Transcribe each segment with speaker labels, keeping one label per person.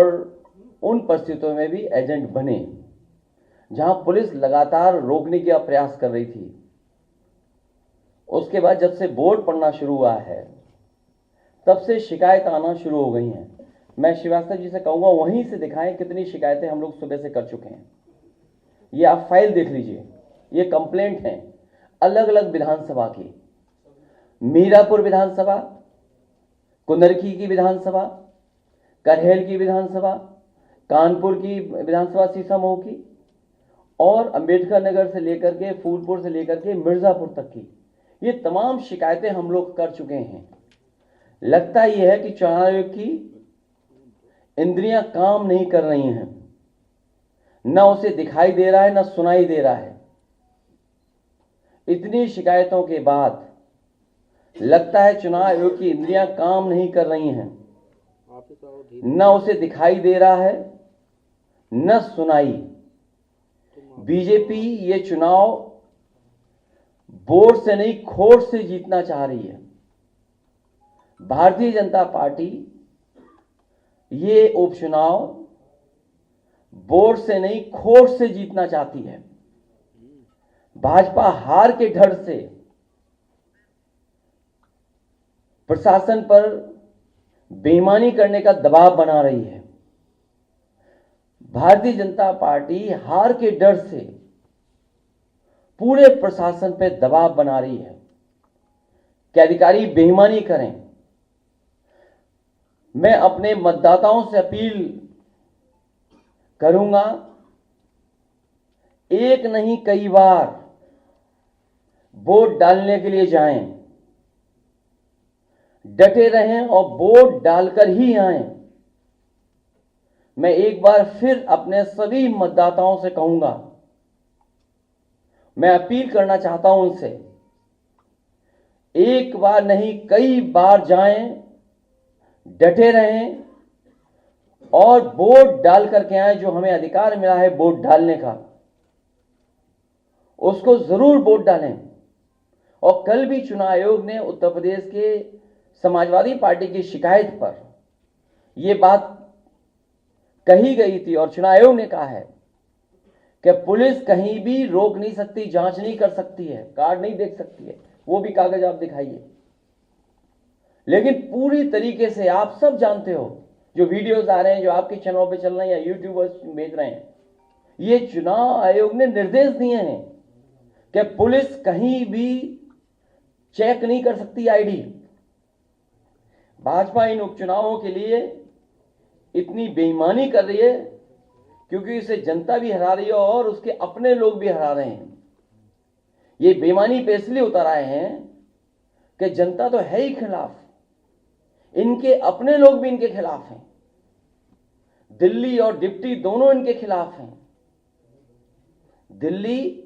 Speaker 1: और उन परिस्थितियों में भी एजेंट बने जहां पुलिस लगातार रोकने का प्रयास कर रही थी। उसके बाद जब से बोर्ड पढ़ना शुरू हुआ है तब से शिकायत आना शुरू हो गई हैं। मैं श्रीवास्तव जी से कहूँगा वहीं से दिखाएं कितनी शिकायतें हम लोग सुबह से कर चुके हैं। ये आप फाइल देख लीजिए, ये कंप्लेंट हैं अलग अलग विधानसभा की, मीरापुर विधानसभा, कुंदरखी की विधानसभा, करहेल की विधानसभा, कानपुर की विधानसभा शीशमऊ की, और अंबेडकर नगर से लेकर के फूलपुर से लेकर के मिर्जापुर तक की ये तमाम शिकायतें हम लोग कर चुके हैं। लगता यह है कि चुनाव आयोग की इंद्रियां काम नहीं कर रही हैं, न उसे दिखाई दे रहा है न सुनाई दे रहा है। इतनी शिकायतों के बाद लगता है चुनाव आयोग की इंद्रियां काम नहीं कर रही हैं, न उसे दिखाई दे रहा है न सुनाई। बीजेपी ये चुनाव वोट से नहीं खोट से जीतना चाह रही है। भारतीय जनता पार्टी ये उपचुनाव वोट से नहीं खोट से जीतना चाहती है। भाजपा हार के डर से प्रशासन पर बेईमानी करने का दबाव बना रही है। भारतीय जनता पार्टी हार के डर से पूरे प्रशासन पर दबाव बना रही है कि अधिकारी बेईमानी करें। मैं अपने मतदाताओं से अपील करूंगा, एक नहीं कई बार वोट डालने के लिए जाएं, डटे रहें और वोट डालकर ही आएं। मैं एक बार फिर अपने सभी मतदाताओं से कहूंगा, मैं अपील करना चाहता हूं उनसे, एक बार नहीं कई बार जाएं, डटे रहें और वोट डाल करके आए। जो हमें अधिकार मिला है वोट डालने का, उसको जरूर वोट डालें। और कल भी चुनाव आयोग ने उत्तर प्रदेश के समाजवादी पार्टी की शिकायत पर यह बात कही गई थी और चुनाव आयोग ने कहा है कि पुलिस कहीं भी रोक नहीं सकती, जांच नहीं कर सकती है, कार्ड नहीं देख सकती है। वो भी कागज आप दिखाइए। लेकिन पूरी तरीके से आप सब जानते हो, जो वीडियोस आ रहे हैं, जो आपके चैनल पे चल रहे हैं या यूट्यूबर्स भेज रहे हैं, ये चुनाव आयोग ने निर्देश दिए हैं कि पुलिस कहीं भी चेक नहीं कर सकती आईडी। भाजपा इन उपचुनावों के लिए इतनी बेईमानी कर रही है क्योंकि इसे जनता भी हरा रही है और उसके अपने लोग भी हरा रहे हैं। ये बेईमानी पे इसलिए उतर आए हैं कि जनता तो है ही खिलाफ, इनके अपने लोग भी इनके खिलाफ हैं। दिल्ली और डिप्टी दोनों इनके खिलाफ हैं। दिल्ली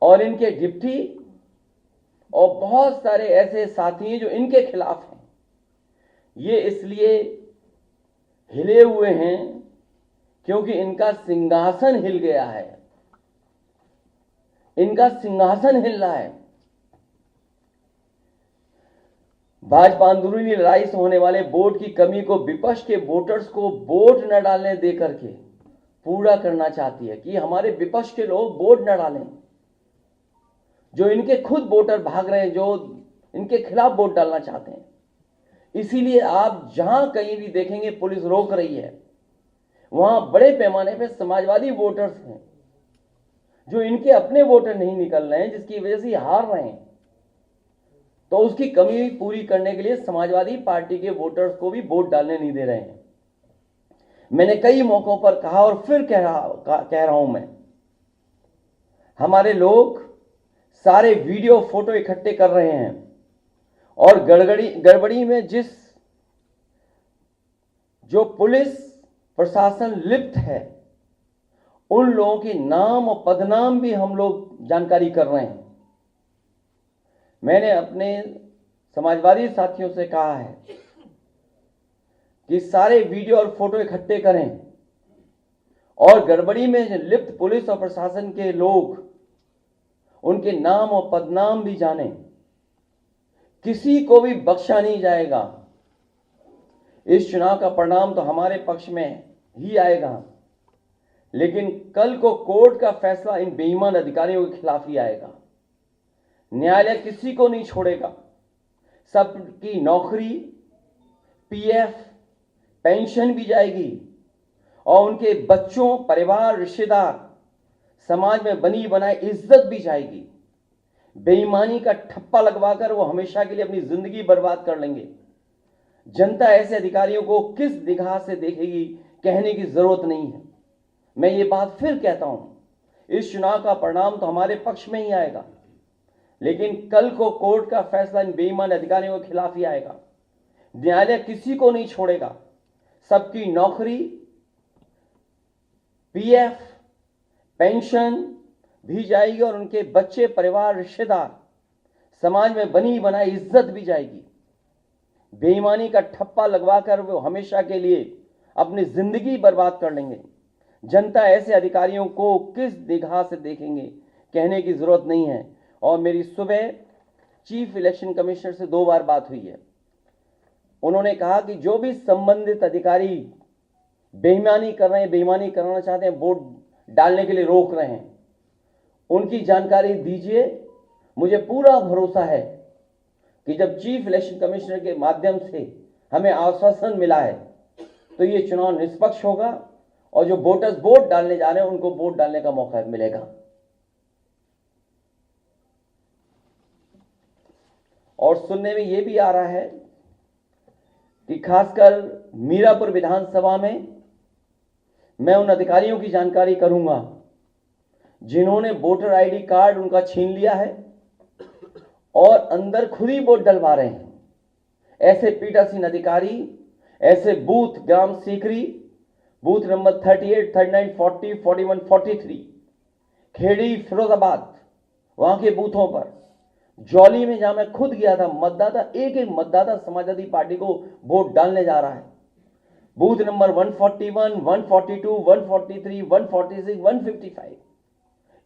Speaker 1: और इनके डिप्टी और बहुत सारे ऐसे साथी हैं जो इनके खिलाफ हैं। ये इसलिए हिले हुए हैं क्योंकि इनका सिंहासन हिल गया है। इनका सिंहासन हिल रहा है। भाजपा अंदरूनी लड़ाई से होने वाले वोट की कमी को विपक्ष के वोटर्स को वोट न डालने दे करके पूरा करना चाहती है कि हमारे विपक्ष के लोग वोट न डालें। जो इनके खुद वोटर भाग रहे हैं, जो इनके खिलाफ वोट डालना चाहते हैं। इसीलिए आप जहां कहीं भी देखेंगे पुलिस रोक रही है, वहां बड़े पैमाने पर समाजवादी वोटर्स हैं जो इनके अपने वोटर नहीं निकल रहे हैं, जिसकी वजह से हार रहे हैं। तो उसकी कमी पूरी करने के लिए समाजवादी पार्टी के वोटर्स को भी वोट डालने नहीं दे रहे हैं। मैंने कई मौकों पर कहा और फिर कह रहा हूं मैं, हमारे लोग सारे वीडियो फोटो इकट्ठे कर रहे हैं और गड़बड़ी में जो पुलिस प्रशासन लिप्त है उन लोगों के नाम और पदनाम भी हम लोग जानकारी कर रहे हैं। मैंने अपने समाजवादी साथियों से कहा है कि सारे वीडियो और फोटो इकट्ठे करें और गड़बड़ी में लिप्त पुलिस और प्रशासन के लोग उनके नाम और पदनाम भी जानें। किसी को भी बख्शा नहीं जाएगा। इस चुनाव का परिणाम तो हमारे पक्ष में ही आएगा, लेकिन कल को कोर्ट का फैसला इन बेईमान अधिकारियों के खिलाफ ही आएगा। न्यायालय किसी को नहीं छोड़ेगा। सबकी नौकरी, पीएफ, पेंशन भी जाएगी और उनके बच्चों, परिवार, रिश्तेदार, समाज में बनी बनाई इज्जत भी जाएगी। बेईमानी का ठप्पा लगवाकर वो हमेशा के लिए अपनी जिंदगी बर्बाद कर लेंगे। जनता ऐसे अधिकारियों को किस निगाह से देखेगी, कहने की जरूरत नहीं है। मैं ये बात फिर कहता हूं, इस चुनाव का परिणाम तो हमारे पक्ष में ही आएगा, लेकिन कल को कोर्ट का फैसला इन बेईमान अधिकारियों के खिलाफ ही आएगा। न्यायालय किसी को नहीं छोड़ेगा। सबकी नौकरी, पीएफ, पेंशन भी जाएगी और उनके बच्चे, परिवार, रिश्तेदार, समाज में बनी बनाई इज्जत भी जाएगी। बेईमानी का ठप्पा लगवाकर वो हमेशा के लिए अपनी जिंदगी बर्बाद कर लेंगे। जनता ऐसे अधिकारियों को किस निगाह से देखेंगे, कहने की जरूरत नहीं है। और मेरी सुबह चीफ इलेक्शन कमिश्नर से 2 बार बात हुई है। उन्होंने कहा कि जो भी संबंधित अधिकारी बेईमानी कर रहे हैं, बेईमानी कराना चाहते हैं, वोट डालने के लिए रोक रहे हैं, उनकी जानकारी दीजिए। मुझे पूरा भरोसा है कि जब चीफ इलेक्शन कमिश्नर के माध्यम से हमें आश्वासन मिला है तो ये चुनाव निष्पक्ष होगा और जो वोटर्स वोट डालने जा रहे हैं उनको वोट डालने का मौका मिलेगा। और सुनने में यह भी आ रहा है कि खासकर मीरापुर विधानसभा में मैं उन अधिकारियों की जानकारी करूंगा जिन्होंने वोटर आईडी कार्ड उनका छीन लिया है और अंदर खुद ही वोट डलवा रहे हैं। ऐसे पीठासीन अधिकारी, ऐसे बूथ ग्राम सीकरी, बूथ नंबर 38, 39, 40, 41, 43, खेड़ी, फिरोजाबाद, वहां के बूथों पर, जौली में जहां मैं खुद गया था, मतदाता एक एक मतदाता समाजवादी पार्टी को वोट डालने जा रहा है। बूथ नंबर 141, 142, 143, 146, 155,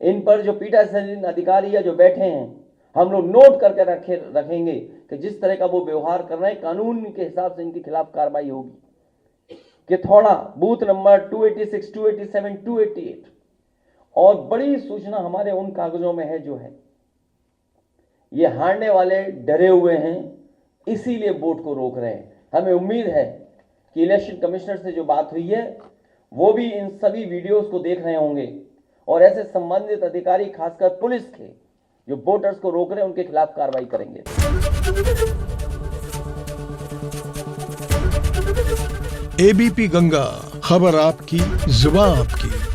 Speaker 1: इन पर जो पीठासीन अधिकारी या जो बैठे हैं, हम लोग नोट करके रखेंगे कि जिस तरह का वो व्यवहार कर रहे हैं कानून के हिसाब से इनके खिलाफ कार्रवाई होगी। कि थोड़ा बूथ नंबर 286, 287, 288 और बड़ी सूचना हमारे उन कागजों में है जो है ये हारने वाले डरे हुए हैं, इसीलिए वोट को रोक रहे हैं। हमें उम्मीद है कि इलेक्शन कमिश्नर से जो बात हुई है वो भी इन सभी वीडियोस को देख रहे होंगे और ऐसे संबंधित अधिकारी, खासकर पुलिस के जो वोटर्स को रोक रहे हैं, उनके खिलाफ कार्रवाई करेंगे।
Speaker 2: एबीपी गंगा, खबर आपकी, जुबान आपकी।